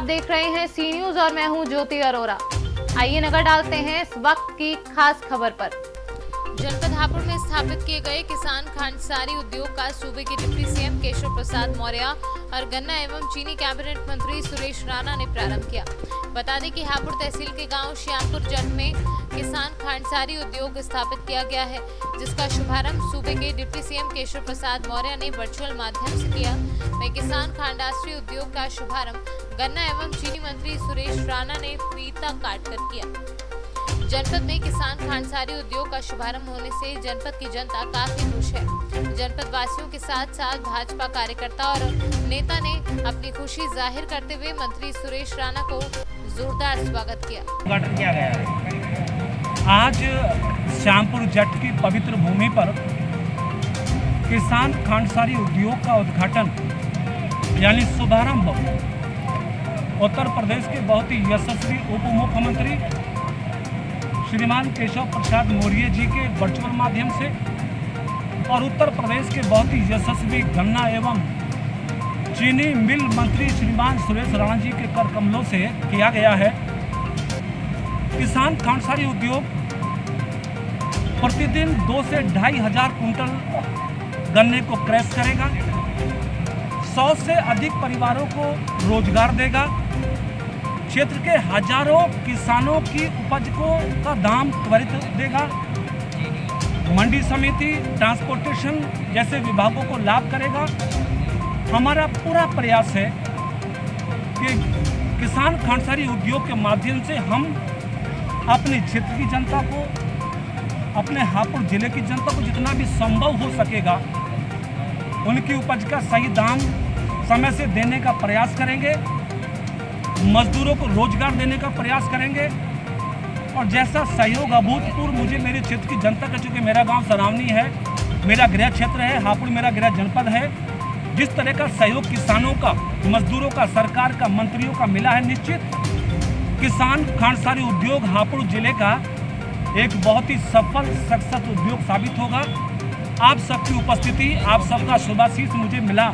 देख रहे हैं सी न्यूज और मैं हूं ज्योति अरोरा। आइए नजर डालते हैं इस वक्त की खास खबर पर। जनपद हापुड़ में स्थापित किए गए किसान खांडसारी उद्योग का सूबे के डिप्टी सीएम केशव प्रसाद मौर्य और गन्ना एवं चीनी कैबिनेट मंत्री सुरेश राणा ने प्रारंभ किया। बता दें कि हापुड़ तहसील के गांव श्यामपुर जट में किसान खांडसारी उद्योग स्थापित किया गया है, जिसका शुभारंभ सूबे के डिप्टी सीएम केशव प्रसाद मौर्य ने वर्चुअल माध्यम से किया। वहीं किसान खांडसारी उद्योग का शुभारंभ गन्ना एवं चीनी मंत्री सुरेश राणा ने फीता काटकर किया। जनपद में किसान खांडसारी उद्योग का शुभारंभ होने से जनपद की जनता काफी खुश है। जनपद वासियों के साथ साथ भाजपा कार्यकर्ता और नेता ने अपनी खुशी जाहिर करते हुए मंत्री सुरेश राणा को जोरदार स्वागत किया। उद्घाटन किया गया है। आज श्यामपुर जट की पवित्र भूमि पर किसान खांडसारी उद्योग का उद्घाटन यानी शुभारंभ उत्तर प्रदेश के बहुत ही यशस्वी उप मुख्यमंत्री श्रीमान केशव प्रसाद मौर्य जी के वर्चुअल माध्यम से और उत्तर प्रदेश के बहुत ही यशस्वी गन्ना एवं चीनी मिल मंत्री श्रीमान सुरेश राणा जी के कर कमलों से किया गया है। किसान खांडसारी उद्योग प्रतिदिन 2 से 2.5 हजार कुंटल गन्ने को क्रैश करेगा, 100 से अधिक परिवारों को रोजगार देगा, क्षेत्र के हजारों किसानों की उपज को का दाम त्वरित देगा, मंडी समिति ट्रांसपोर्टेशन जैसे विभागों को लाभ करेगा। हमारा पूरा प्रयास है कि किसान खांडसारी उद्योग के माध्यम से हम अपने क्षेत्र की जनता को, अपने हापुड़ जिले की जनता को जितना भी संभव हो सकेगा उनकी उपज का सही दाम समय से देने का प्रयास करेंगे, मजदूरों को रोजगार देने का प्रयास करेंगे और जैसा सहयोग अभूतपूर्व मुझे मेरे क्षेत्र की जनता का, चूँकि मेरा गांव सरावनी है, मेरा गृह क्षेत्र है, हापुड़ मेरा गृह जनपद है, जिस तरह का सहयोग किसानों का, मजदूरों का, सरकार का, मंत्रियों का मिला है, निश्चित किसान खांडसारी उद्योग हापुड़ जिले का एक बहुत ही सफल सक्सेस उद्योग साबित होगा। आप सबकी उपस्थिति, आप सबका शुभाशीष मुझे मिला।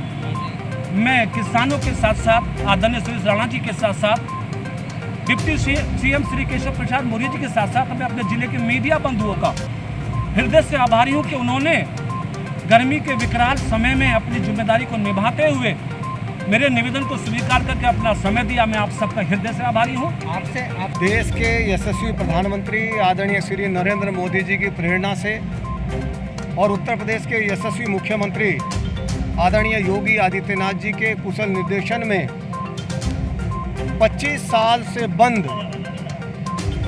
मैं किसानों के साथ साथ आदरणीय सुरेश राणा जी के साथ साथ डिप्टी सीएम श्री केशव प्रसाद मौर्य जी के साथ साथ मैं अपने जिले के मीडिया बंधुओं का हृदय से आभारी हूँ कि उन्होंने गर्मी के विकराल समय में अपनी जिम्मेदारी को निभाते हुए मेरे निवेदन को स्वीकार करके अपना समय दिया। मैं आप सबका हृदय से आभारी हूँ। आपसे आप देश के यशस्वी प्रधानमंत्री आदरणीय श्री नरेंद्र मोदी जी की प्रेरणा से और उत्तर प्रदेश के यशस्वी मुख्यमंत्री आदरणीय योगी आदित्यनाथ जी के कुशल निर्देशन में 25 साल से बंद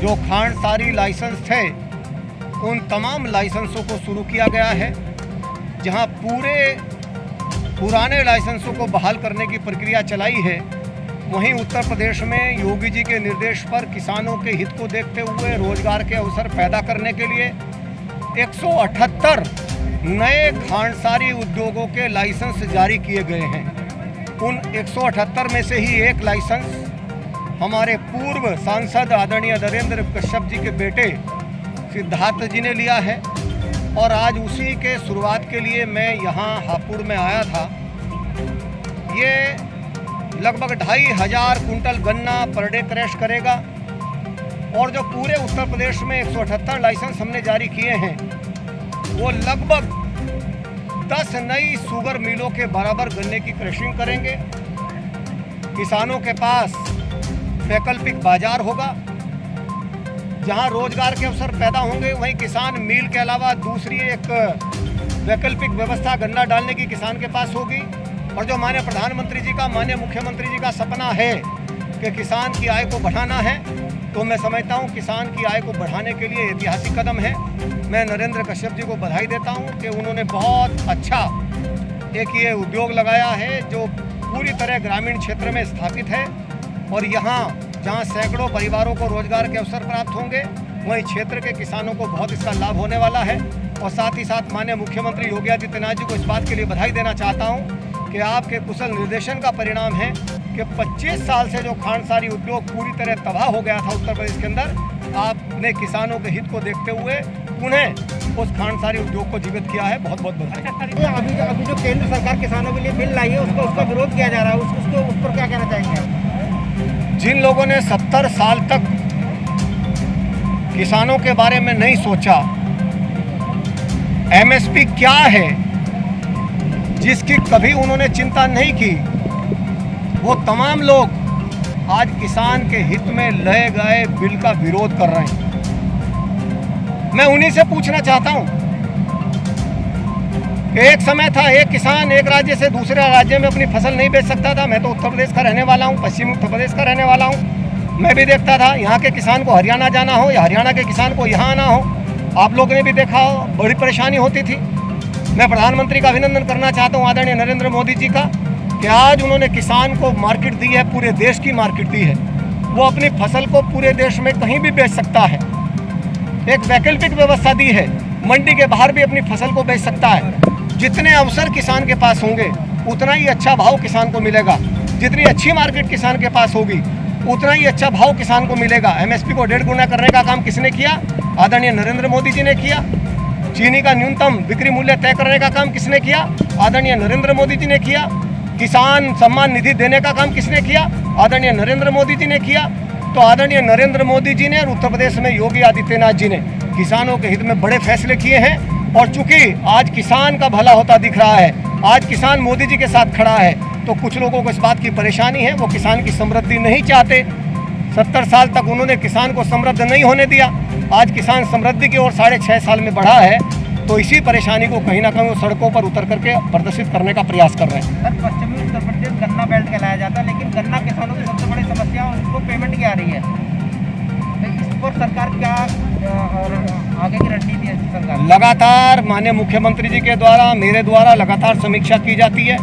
जो खांडसारी लाइसेंस थे उन तमाम लाइसेंसों को शुरू किया गया है। जहां पूरे पुराने लाइसेंसों को बहाल करने की प्रक्रिया चलाई है, वहीं उत्तर प्रदेश में योगी जी के निर्देश पर किसानों के हित को देखते हुए रोजगार के अवसर पैदा करने के लिए 178 नए खांडसारी उद्योगों के लाइसेंस जारी किए गए हैं। उन 178 में से ही एक लाइसेंस हमारे पूर्व सांसद आदरणीय नरेंद्र कश्यप जी के बेटे सिद्धार्थ जी ने लिया है और आज उसी के शुरुआत के लिए मैं यहाँ हापुड़ में आया था। ये लगभग 2.5 हजार कुंटल गन्ना पर डे क्रैश करेगा और जो पूरे उत्तर प्रदेश में 178 लाइसेंस हमने जारी किए हैं वो लगभग 10 नई शुगर मिलों के बराबर गन्ने की क्रशिंग करेंगे। किसानों के पास वैकल्पिक बाजार होगा जहां रोजगार के अवसर पैदा होंगे, वहीं किसान मिल के अलावा दूसरी एक वैकल्पिक व्यवस्था गन्ना डालने की किसान के पास होगी। और जो माननीय प्रधानमंत्री जी का, माननीय मुख्यमंत्री जी का सपना है कि किसान की आय को बढ़ाना है, तो मैं समझता हूं किसान की आय को बढ़ाने के लिए ऐतिहासिक कदम है। मैं नरेंद्र कश्यप जी को बधाई देता हूं कि उन्होंने बहुत अच्छा एक ये उद्योग लगाया है जो पूरी तरह ग्रामीण क्षेत्र में स्थापित है और यहाँ जहाँ सैकड़ों परिवारों को रोजगार के अवसर प्राप्त होंगे, वहीं क्षेत्र के किसानों को बहुत इसका लाभ होने वाला है। और साथ ही साथ माननीय मुख्यमंत्री योगी आदित्यनाथ जी को इस बात के लिए बधाई देना चाहता हूँ कि आपके कुशल निर्देशन का परिणाम है कि 25 साल से जो खांडसारी उद्योग पूरी तरह तबाह हो गया था उत्तर प्रदेश के अंदर, आपने किसानों के हित को देखते हुए पुनः उस खांडसारी उद्योग को जीवित किया है। बहुत बहुत बधाई। अभी जो केंद्र सरकार किसानों के लिए बिल लाई है उसका विरोध किया जा रहा है, उस पर क्या कहना चाहेंगे आप? जिन लोगों ने 70 साल तक किसानों के बारे में नहीं सोचा, एमएसपी क्या है जिसकी कभी उन्होंने चिंता नहीं की, वो तमाम लोग आज किसान के हित में लाए गए बिल का विरोध कर रहे हैं। मैं उन्हीं से पूछना चाहता हूं, एक समय था एक किसान एक राज्य से दूसरे राज्य में अपनी फसल नहीं बेच सकता था। मैं तो उत्तर प्रदेश का रहने वाला हूं, पश्चिमी उत्तर प्रदेश का रहने वाला हूं। मैं भी देखता था यहाँ के किसान को हरियाणा जाना हो या हरियाणा के किसान को यहाँ आना हो, आप लोगों ने भी देखा हो, बड़ी परेशानी होती थी। मैं प्रधानमंत्री का अभिनंदन करना चाहता हूँ आदरणीय नरेंद्र मोदी जी का कि आज उन्होंने किसान को मार्केट दी है, पूरे देश की मार्केट दी है। वो अपनी फसल को पूरे देश में कहीं भी बेच सकता है, एक वैकल्पिक व्यवस्था दी है, मंडी के बाहर भी अपनी फसल को बेच सकता है। जितने अवसर किसान के पास होंगे उतना ही अच्छा भाव किसान को मिलेगा, जितनी अच्छी मार्केट किसान के पास होगी उतना ही अच्छा भाव किसान को मिलेगा। एमएसपी को 1.5 गुना करने का काम किसने किया? आदरणीय नरेंद्र मोदी जी ने किया। चीनी का न्यूनतम बिक्री मूल्य तय करने का काम किसने किया? आदरणीय नरेंद्र मोदी जी ने किया। किसान सम्मान निधि देने का काम किसने किया? आदरणीय नरेंद्र मोदी जी ने किया। तो आदरणीय नरेंद्र मोदी जी ने और उत्तर प्रदेश में योगी आदित्यनाथ जी ने किसानों के हित में बड़े फैसले किए हैं। और चूंकि आज किसान का भला होता दिख रहा है, आज किसान मोदी जी के साथ खड़ा है, तो कुछ लोगों को इस बात की परेशानी है, वो किसान की समृद्धि नहीं चाहते। 70 साल तक उन्होंने किसान को समृद्ध नहीं होने दिया। आज किसान समृद्धि की ओर 6.5 साल में बढ़ा है, तो इसी परेशानी को कहीं ना कहीं वो सड़कों पर उतर करके प्रदर्शित करने का प्रयास कर रहे हैं। सर, पश्चिमी उत्तर प्रदेश गन्ना बेल्ट कहलाया जाता है, लेकिन गन्ना किसानों की सबसे बड़ी समस्या उनको पेमेंट की आ रही है, तो इस पर सरकार क्या आगे की रणनीति है सरकार? लगातार माननीय मुख्यमंत्री जी के द्वारा, मेरे द्वारा लगातार समीक्षा की जाती है।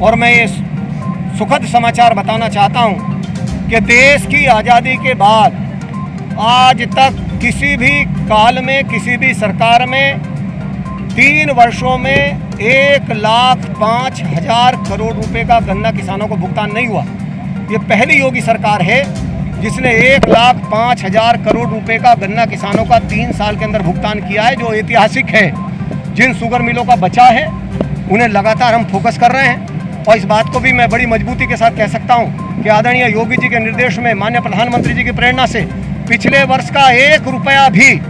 और मैं ये सुखद समाचार बताना चाहता हूँ कि देश की आज़ादी के बाद आज तक किसी भी काल में, किसी भी सरकार में 3 वर्षों में 1,05,000 करोड़ रुपए का गन्ना किसानों को भुगतान नहीं हुआ। ये पहली योगी सरकार है जिसने 1,05,000 करोड़ रुपए का गन्ना किसानों का 3 साल के अंदर भुगतान किया है, जो ऐतिहासिक है। जिन शुगर मिलों का बचा है उन्हें लगातार हम फोकस कर रहे हैं। और इस बात को भी मैं बड़ी मजबूती के साथ कह सकता हूं कि आदरणीय योगी जी के निर्देश में, माननीय प्रधानमंत्री जी की प्रेरणा से पिछले वर्ष का 1 रुपया भी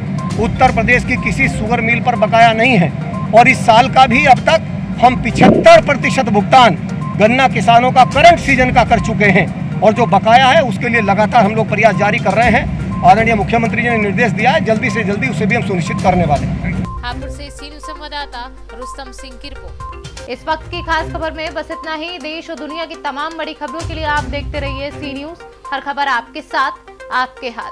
उत्तर प्रदेश की किसी शुगर मिल पर बकाया नहीं है। और इस साल का भी अब तक हम 75% भुगतान गन्ना किसानों का करंट सीजन का कर चुके हैं। और जो बकाया है उसके लिए लगातार हम लोग प्रयास जारी कर रहे हैं। आदरणीय मुख्यमंत्री जी ने निर्देश दिया है, जल्दी से जल्दी उसे भी हम सुनिश्चित करने वाले हैं। हापुड़ से सी न्यूज़ संवाददाता रुस्तम सिंह की रिपोर्ट। इस वक्त की खास खबर में बस इतना ही। देश और दुनिया की तमाम बड़ी खबरों के लिए आप देखते रहिए सी न्यूज़। हर खबर आपके साथ, आपके हाथ।